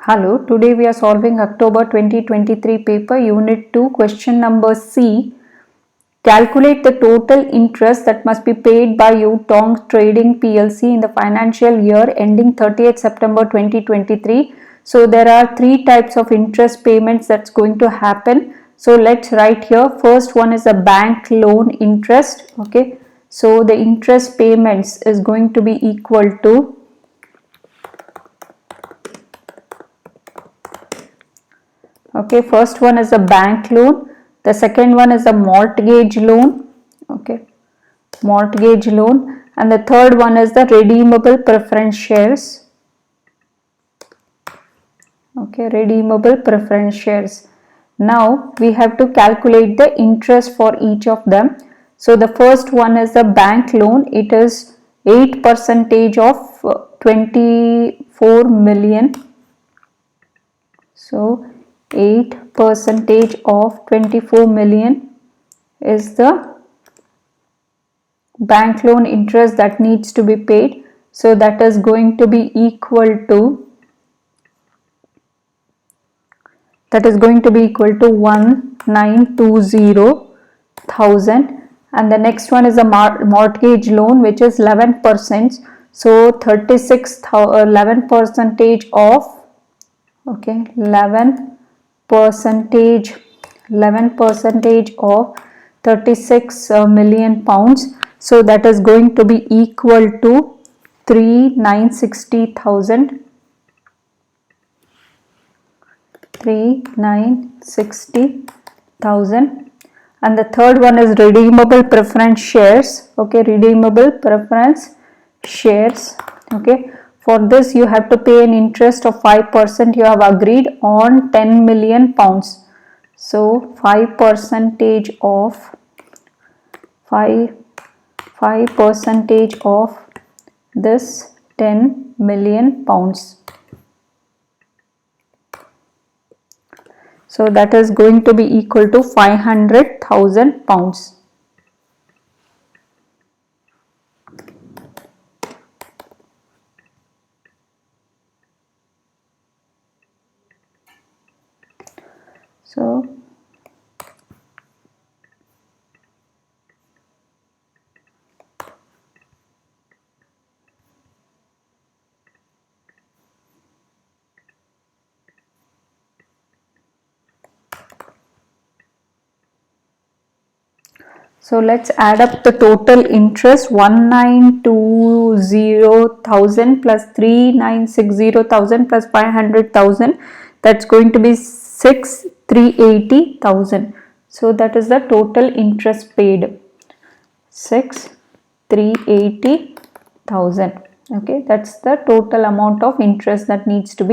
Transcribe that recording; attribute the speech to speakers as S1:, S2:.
S1: Hello, today we are solving October 2023 paper Unit 2 question number C. Calculate the total interest that must be paid by Yau Tong Trading PLC in the financial year ending 30th September 2023. So there are three types of interest payments that's going to happen. So let's write here. First one is a bank loan interest. Okay. So the interest payments is going to be equal to first one is a bank loan, the second one is a mortgage loan, mortgage loan, and the third one is the redeemable preference shares, redeemable preference shares. Now we have to calculate the interest for each of them. So the first one is the bank loan. It is 8% of 24 million. So 8% of 24 million is the bank loan interest that needs to be paid. So that is going to be equal to 1920,000, and the next one is a mortgage loan, which is 11%. So 11% of 11% of 36 million pounds. So that is going to be equal to 3,960,000. And the third one is redeemable preference shares. Redeemable preference shares. For this you have to pay an interest of 5%. You have agreed on 10 million pounds. So 5% of this 10 million pounds. So that is going to be equal to 500,000 pounds. So let's add up the total interest. 1920,000 plus 3,960,000 plus 500,000. That's going to be 6,380,000. So that is the total interest paid. 6,380,000. That's the total amount of interest that needs to be